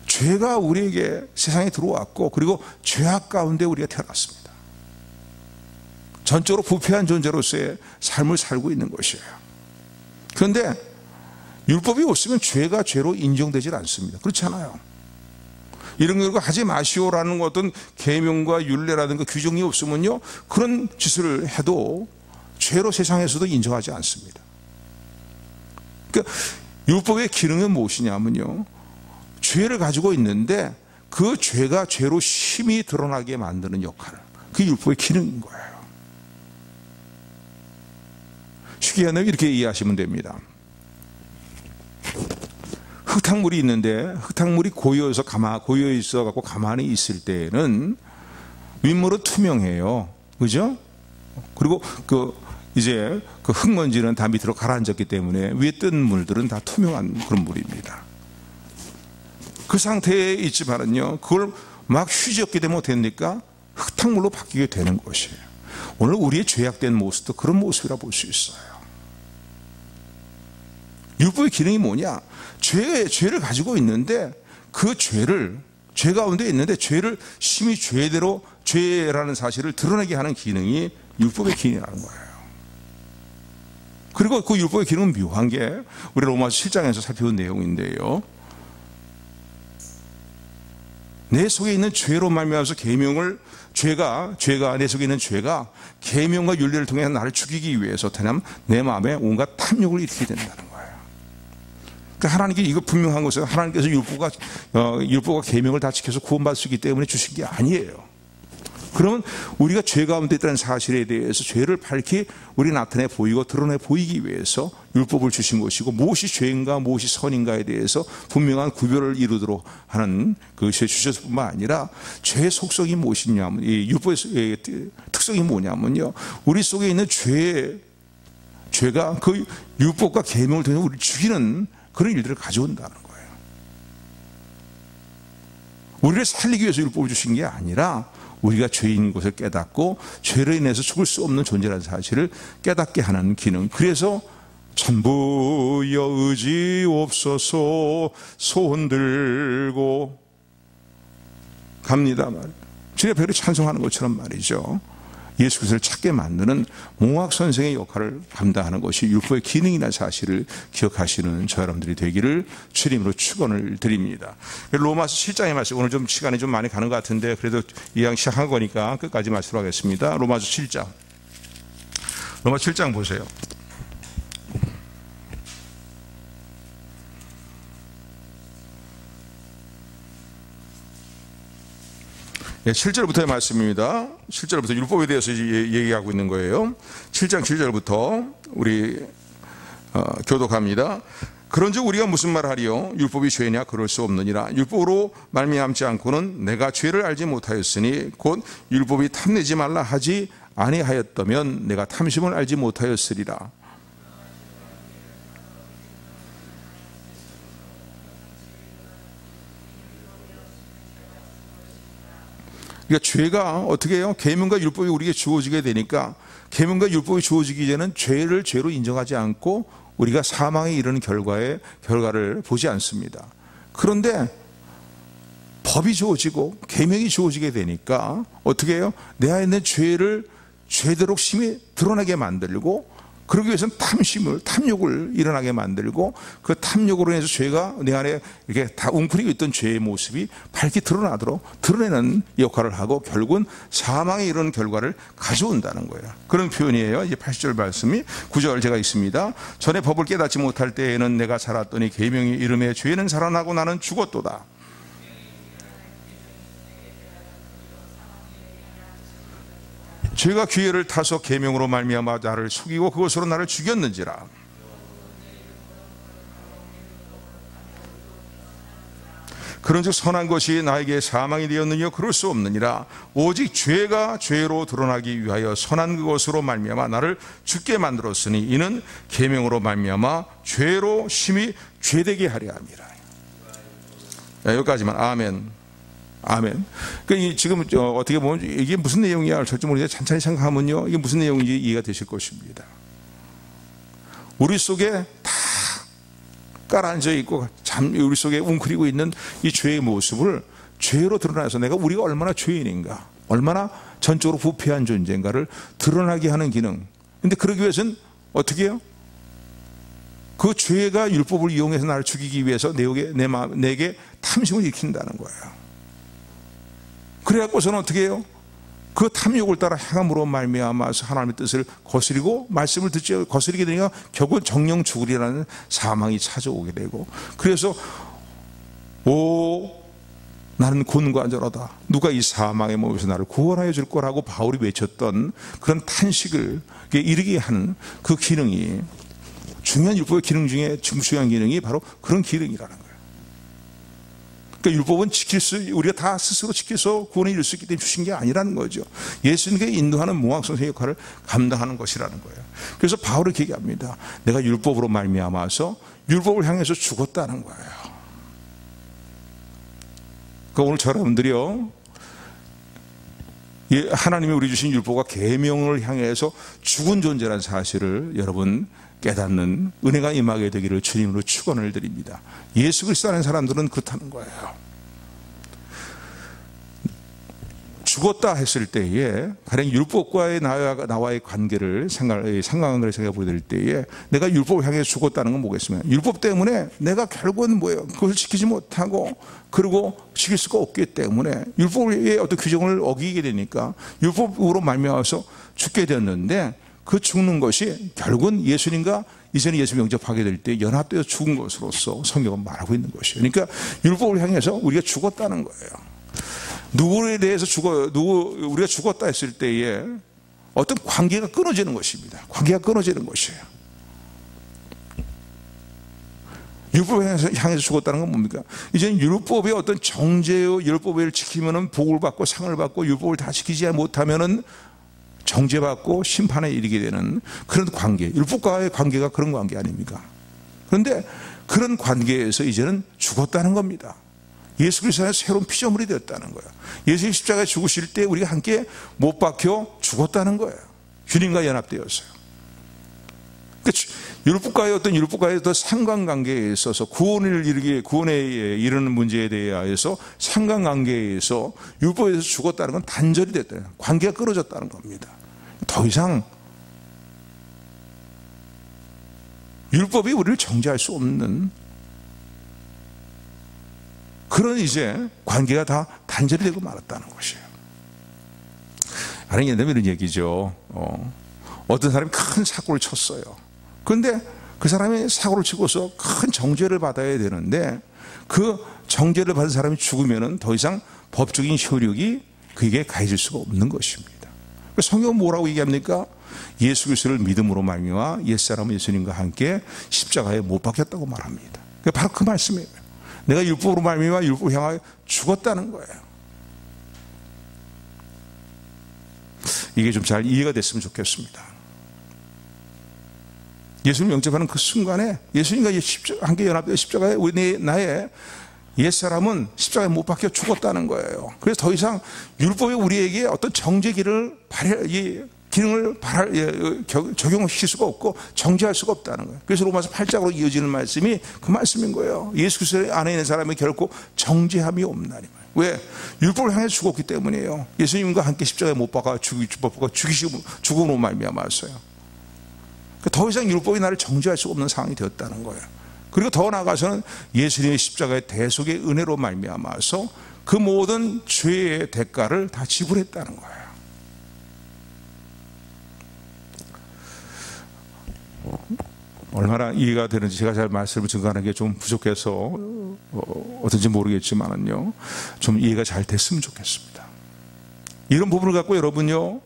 S1: 죄가 우리에게 세상에 들어왔고, 그리고 죄악 가운데 우리가 태어났습니다. 전적으로 부패한 존재로서의 삶을 살고 있는 것이에요. 그런데 율법이 없으면 죄가 죄로 인정되질 않습니다. 그렇지 않아요? 이런 거 하지 마시오라는 어떤 계명과 율례라든가 규정이 없으면요, 그런 짓을 해도 죄로 세상에서도 인정하지 않습니다. 그러니까 율법의 기능은 무엇이냐면요, 죄를 가지고 있는데 그 죄가 죄로 심히 드러나게 만드는 역할, 그게 율법의 기능인 거예요. 쉽게 얘기하면 이렇게 이해하시면 됩니다. 흙탕물이 있는데 흙탕물이 고여서 갖고 가만히 있을 때에는 윗물은 투명해요, 그죠? 그리고 이제 그 흙먼지는 다 밑으로 가라앉았기 때문에 위에 뜬 물들은 다 투명한 그런 물입니다. 그 상태에 있지만은요, 그걸 막 휘젓게 되면 어떻게 됩니까? 흙탕물로 바뀌게 되는 것이에요. 오늘 우리의 죄악된 모습도 그런 모습이라 볼 수 있어요. 율법의 기능이 뭐냐? 죄를 가지고 있는데 그 죄 가운데 있는데 죄를 심히 죄라는 사실을 드러내게 하는 기능이 율법의 기능이라는 거예요. 그리고 그 율법의 기능은 묘한 게 우리 로마서 7장에서 살펴본 내용인데요. 내 속에 있는 죄로 말미암아서 계명을 죄가 내 속에 있는 죄가 계명과 윤리를 통해 나를 죽이기 위해서 내 마음에 온갖 탐욕을 일으키게 된다는 거예요. 그러니까 하나님께 이거 분명한 것은 하나님께서 율법과 계명을 다 지켜서 구원받을 수 있기 때문에 주신 게 아니에요. 그러면 우리가 죄 가운데 있다는 사실에 대해서 죄를 밝히 우리 나타내 보이고 드러내 보이기 위해서 율법을 주신 것이고 무엇이 죄인가 무엇이 선인가에 대해서 분명한 구별을 이루도록 하는 것이 주셨을 뿐만 아니라 죄의 속성이 무엇이냐면 이 율법의 특성이 뭐냐면요. 우리 속에 있는 죄가 그 율법과 계명을 통해 우리를 죽이는 그런 일들을 가져온다는 거예요. 우리를 살리기 위해서 율법을 주신 게 아니라 우리가 죄인 것을 깨닫고 죄로 인해서 죽을 수 없는 존재라는 사실을 깨닫게 하는 기능. 그래서 전부여 의지 없어서 손 들고 갑니다 말. 주의 별이 찬송하는 것처럼 말이죠. 예수 그리스도를 찾게 만드는 몽학 선생의 역할을 감당하는 것이 율법의 기능이라는 사실을 기억하시는 저 여러분들이 되기를 주님으로 축원을 드립니다. 로마서 7장의 말씀, 오늘 좀 시간이 좀 많이 가는 것 같은데 그래도 이왕 시작한 거니까 끝까지 말씀을 하겠습니다. 로마서 7장. 로마서 7장 보세요. 네, 7절부터의 말씀입니다. 7절부터 율법에 대해서 얘기하고 있는 거예요. 7장 7절부터 우리 교독합니다. 그런즉 우리가 무슨 말을 하리요? 율법이 죄냐? 그럴 수 없느니라. 율법으로 말미암지 않고는 내가 죄를 알지 못하였으니 곧 율법이 탐내지 말라 하지 아니하였다면 내가 탐심을 알지 못하였으리라. 그러니까 죄가 어떻게 해요? 계명과 율법이 우리에게 주어지게 되니까 계명과 율법이 주어지기 전에는 죄를 죄로 인정하지 않고 우리가 사망에 이르는 결과를 보지 않습니다. 그런데 법이 주어지고 계명이 주어지게 되니까 어떻게 해요? 내 안에 있는 죄를 죄대로 심히 드러나게 만들고 그러기 위해서는 탐욕을 일어나게 만들고 그 탐욕으로 인해서 죄가 내 안에 이렇게 다 웅크리고 있던 죄의 모습이 밝게 드러나도록 드러내는 역할을 하고 결국은 사망에 이르는 결과를 가져온다는 거예요. 그런 표현이에요. 이제 80절 말씀이 9절 제가 있습니다. 전에 법을 깨닫지 못할 때에는 내가 살았더니 계명이 이름에 죄는 살아나고 나는 죽었도다. 죄가 기회를 타서 계명으로 말미암아 나를 속이고 그것으로 나를 죽였는지라. 그런즉 선한 것이 나에게 사망이 되었느냐? 그럴 수 없느니라. 오직 죄가 죄로 드러나기 위하여 선한 그것으로 말미암아 나를 죽게 만들었으니 이는 계명으로 말미암아 죄로 심히 죄되게 하려 함이라. 여기까지만. 아멘. 아멘. 그러니까 지금 어떻게 보면 이게 무슨 내용이야? 절대 모르겠는데 찬찬히 생각하면요, 이게 무슨 내용인지 이해가 되실 것입니다. 우리 속에 다 깔아앉아 있고 우리 속에 웅크리고 있는 이 죄의 모습을 죄로 드러나서 우리가 얼마나 죄인인가, 얼마나 전적으로 부패한 존재인가를 드러나게 하는 기능. 근데 그러기 위해서는 어떻게 해요? 그 죄가 율법을 이용해서 나를 죽이기 위해서 내게 탐심을 일으킨다는 거예요. 그래갖고서는 어떻게 해요? 그 탐욕을 따라 행함으로 말미암아서 하나님의 뜻을 거스리고 말씀을 듣지 거스리게 되니까 결국은 정령 죽으리라는 사망이 찾아오게 되고, 그래서 나는 곤고하노라. 누가 이 사망의 몸에서 나를 구원하여 줄 거라고 바울이 외쳤던 그런 탄식을 이르게 하는 그 기능이, 중요한 율법의 기능 중에 중요한 기능이 바로 그런 기능이라는 거예요. 그러니까 율법은 우리가 다 스스로 지켜서 구원에 이룰 수 있기 때문에 주신 게 아니라는 거죠. 예수님께 인도하는 몽학선생의 역할을 감당하는 것이라는 거예요. 그래서 바울이 얘기합니다. 내가 율법으로 말미암아서 율법을 향해서 죽었다는 거예요. 그러니까 오늘 여러분들이요, 하나님이 우리 주신 율법과 계명을 향해서 죽은 존재라는 사실을 여러분 깨닫는 은혜가 임하게 되기를 주님으로 축원을 드립니다. 예수 그리스도 아는 사람들은 그렇다는 거예요. 죽었다 했을 때에 가령 율법과의 나와의 관계를 상관관계를 생각해 보게 될 때에 내가 율법을 향해 죽었다는 건 뭐겠습니까? 율법 때문에 내가 결국은 뭐예요? 그것을 지키지 못하고 그리고 지킬 수가 없기 때문에 율법의 어떤 규정을 어기게 되니까 율법으로 말미암아서 죽게 되었는데 그 죽는 것이 결국은 예수님과 이전에 예수 영접하게 될 때 연합되어 죽은 것으로서 성경은 말하고 있는 것이에요. 그러니까 율법을 향해서 우리가 죽었다는 거예요. 누구에 대해서 우리가 죽었다 했을 때에 어떤 관계가 끊어지는 것입니다. 관계가 끊어지는 것이에요. 율법을 향해서 죽었다는 건 뭡니까? 이제는 율법의 어떤 정죄의 율법을 지키면은 복을 받고 상을 받고 율법을 다 지키지 못하면은 정죄받고 심판에 이르게 되는 그런 관계, 율법과의 관계가 그런 관계 아닙니까? 그런데 그런 관계에서 이제는 죽었다는 겁니다. 예수 그리스도 안에서 새로운 피조물이 되었다는 거예요. 예수님 십자가에 죽으실 때 우리가 함께 못 박혀 죽었다는 거예요. 주님과 연합되었어요. 율법과의 어떤 상관관계에 있어서 구원에 이르는 문제에 대하여서 상관관계에서 율법에서 죽었다는 건 단절이 됐다. 관계가 끊어졌다는 겁니다. 더 이상 율법이 우리를 정죄할 수 없는 그런 이제 관계가 다 단절이 되고 말았다는 것이에요. 아니, 예를 들면 이런 얘기죠. 어떤 사람이 큰 사고를 쳤어요. 그런데 그 사람이 사고를 치고서 큰 정죄를 받아야 되는데 그 정죄를 받은 사람이 죽으면 더 이상 법적인 효력이 그에게 가해질 수가 없는 것입니다. 성경은 뭐라고 얘기합니까? 예수 그리스도를 믿음으로 말미암아 옛사람 예수님과 함께 십자가에 못 박혔다고 말합니다. 바로 그 말씀이에요. 내가 율법으로 말미암아 율법 향하여 죽었다는 거예요. 이게 좀 잘 이해가 됐으면 좋겠습니다. 예수님 영접하는 그 순간에 예수님과 함께 연합되어 십자가에 나의 옛사람은 십자가에 못 박혀 죽었다는 거예요. 그래서 더 이상 율법이 우리에게 어떤 정죄기를 기능을 적용시킬 수가 없고 정죄할 수가 없다는 거예요. 그래서 로마서 8장으로 이어지는 말씀이 그 말씀인 거예요. 예수 그리스도 안에 있는 사람이 결코 정죄함이 없나니. 왜? 율법을 향해 죽었기 때문이에요. 예수님과 함께 십자가에 못 박아 죽음으로 말미암았어요. 더 이상 율법이 나를 정죄할 수 없는 상황이 되었다는 거예요. 그리고 더 나아가서는 예수님의 십자가의 대속의 은혜로 말미암아서 그 모든 죄의 대가를 다 지불했다는 거예요. 얼마나 이해가 되는지 제가 잘 말씀을 증거하는 게 좀 부족해서 어떤지 모르겠지만은요, 좀 이해가 잘 됐으면 좋겠습니다. 이런 부분을 갖고 여러분요,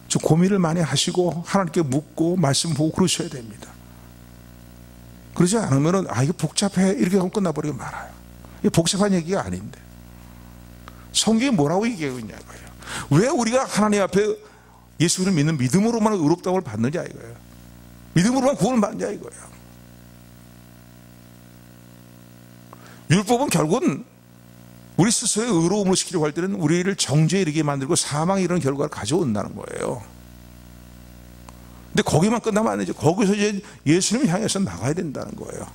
S1: 좀 고민을 많이 하시고 하나님께 묻고 말씀 보고 그러셔야 됩니다. 그러지 않으면은 이게 복잡해 이렇게 하고 끝나버리고 말아요. 이게 복잡한 얘기가 아닌데 성경이 뭐라고 얘기하고 있냐고요. 왜 우리가 하나님 앞에 예수를 믿는 믿음으로만 의롭다움을 받느냐 이거예요. 믿음으로만 구원을 받느냐 이거예요. 율법은 결국은 우리 스스로의 의로움을 시키려고 할 때는 우리를 정죄에 이르게 만들고 사망에 이르는 결과를 가져온다는 거예요. 근데 거기만 끝나면 안 되죠. 거기서 이제 예수님을 향해서 나가야 된다는 거예요.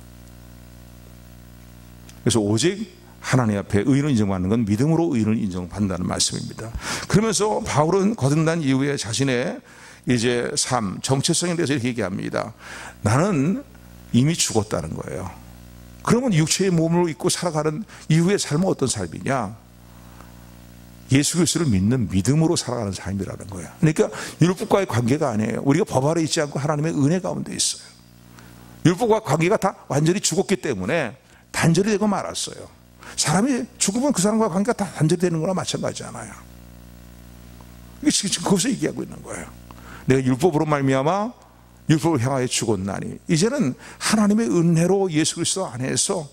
S1: 그래서 오직 하나님 앞에 의인을 인정받는 건 믿음으로 의인을 인정받는다는 말씀입니다. 그러면서 바울은 거듭난 이후에 자신의 이제 삶, 정체성에 대해서 이렇게 얘기합니다. 나는 이미 죽었다는 거예요. 그러면 육체의 몸을 입고 살아가는 이후의 삶은 어떤 삶이냐? 예수 그리스도를 믿는 믿음으로 살아가는 삶이라는 거예요. 그러니까 율법과의 관계가 아니에요. 우리가 법 아래 있지 않고 하나님의 은혜 가운데 있어요. 율법과 관계가 다 완전히 죽었기 때문에 단절이 되고 말았어요. 사람이 죽으면 그 사람과 관계가 다 단절이 되는 거나 마찬가지잖아요. 지금 그것을 얘기하고 있는 거예요. 내가 율법으로 말미암아 율법을 향하여 죽었나니 이제는 하나님의 은혜로 예수 그리스도 안에서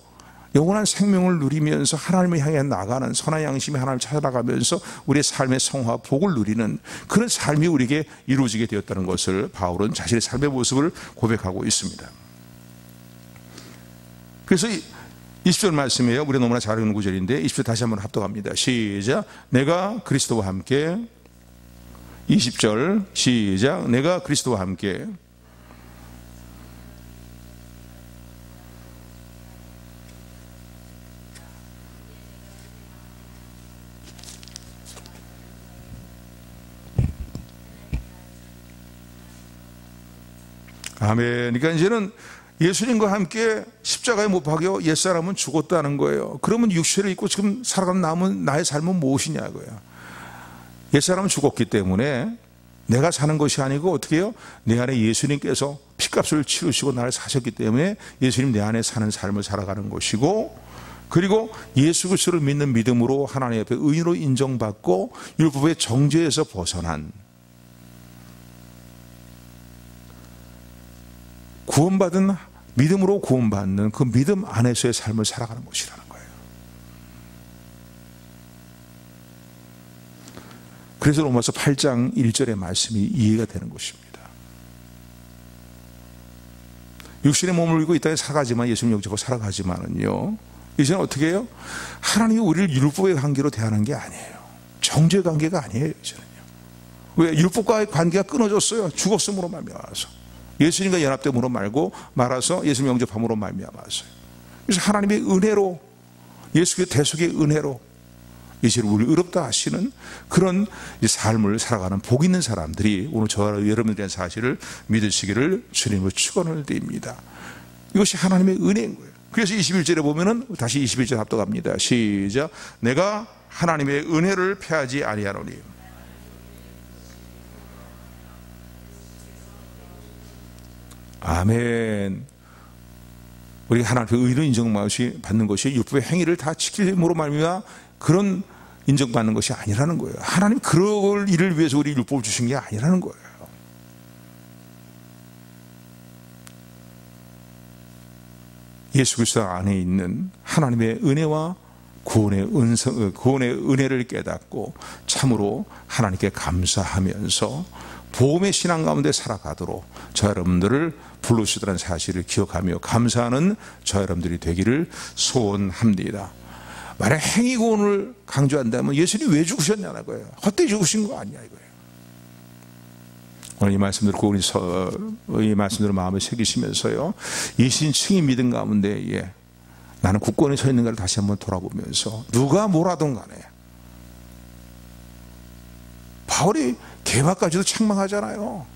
S1: 영원한 생명을 누리면서 하나님을 향해 나가는 선한 양심이 하나님을 찾아가면서 우리의 삶의 성화 복을 누리는 그런 삶이 우리에게 이루어지게 되었다는 것을 바울은 자신의 삶의 모습을 고백하고 있습니다. 그래서 20절 말씀이에요. 우리가 너무나 잘 읽는 구절인데 20절 다시 한번 합독합니다. 시작. 내가 그리스도와 함께 20절 시작. 내가 그리스도와 함께 아멘. 그러니까 이제는 예수님과 함께 십자가에 못 박여 옛사람은 죽었다는 거예요. 그러면 육체를 입고 지금 살아가는 남은 나의 삶은 무엇이냐고요. 옛사람은 죽었기 때문에 내가 사는 것이 아니고 어떻게 해요? 내 안에 예수님께서 피값을 치르시고 나를 사셨기 때문에 예수님 내 안에 사는 삶을 살아가는 것이고, 그리고 예수 그리스도를 믿는 믿음으로 하나님 앞에 의인으로 인정받고 율법의 정죄에서 벗어난 구원받은 믿음으로 구원받는 그 믿음 안에서의 삶을 살아가는 것이라는 거예요. 그래서 로마서 8장 1절의 말씀이 이해가 되는 것입니다. 육신의 몸을 입고 이 땅에 살아가지만, 예수님 영접하고 살아가지만은요, 이제는 어떻게 해요? 하나님이 우리를 율법의 관계로 대하는 게 아니에요. 정죄 관계가 아니에요. 이제는요. 왜? 율법과의 관계가 끊어졌어요. 죽었음으로 말미암아서. 예수님과 연합됨으로 말아서 예수님 영접함으로 말미암았어요. 그래서 하나님의 은혜로, 예수의 대속의 은혜로 이제 우리를 의롭다 하시는 그런 삶을 살아가는 복 있는 사람들이 오늘 저와 여러분들에 대한 사실을 믿으시기를 주님으로 축원을 드립니다. 이것이 하나님의 은혜인 거예요. 그래서 21절에 보면은 다시 21절 합독합니다. 시작. 내가 하나님의 은혜를 패하지 아니하노니. 아멘. 우리가 하나님의 의로 인정받는 것이 율법의 행위를 다 지킴으로 말미암아 그런 인정받는 것이 아니라는 거예요. 하나님 그럴 일을 위해서 우리 율법을 주신 게 아니라는 거예요. 예수 그리스도 안에 있는 하나님의 은혜와 구원의 은혜를 깨닫고 참으로 하나님께 감사하면서 복음의 신앙 가운데 살아가도록 저 여러분들을 부르시더라는 사실을 기억하며 감사하는 저 여러분들이 되기를 소원합니다. 만약 행위 구원을 강조한다면 예수님이 왜 죽으셨냐는 거예요. 헛되이 죽으신 거 아니야 이거예요. 오늘 이 말씀 듣고 이 말씀들을 마음에 새기시면서요, 이 신칭의 믿음 가운데 나는 굳건히 서 있는가를 다시 한번 돌아보면서 누가 뭐라든 간에, 바울이 개바까지도 책망하잖아요.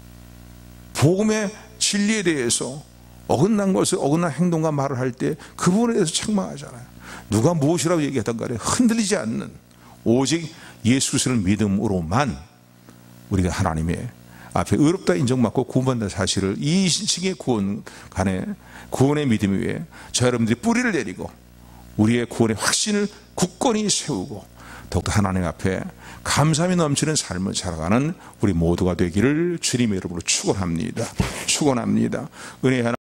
S1: 복음의 진리에 대해서 어긋난 것을, 어긋난 행동과 말을 할 때 그 부분에 대해서 책망하잖아요. 누가 무엇이라고 얘기했던 간에 흔들리지 않는 오직 예수 그리스도를 믿음으로만 우리가 하나님의 앞에 의롭다 인정받고 구원받는 사실을 이 신칭의 구원의 믿음 위에 저 여러분들이 뿌리를 내리고 우리의 구원의 확신을 굳건히 세우고 더욱더 하나님 앞에 감사함이 넘치는 삶을 살아가는 우리 모두가 되기를 주님의 이름으로 축원합니다. 축원합니다. 은혜의 하나님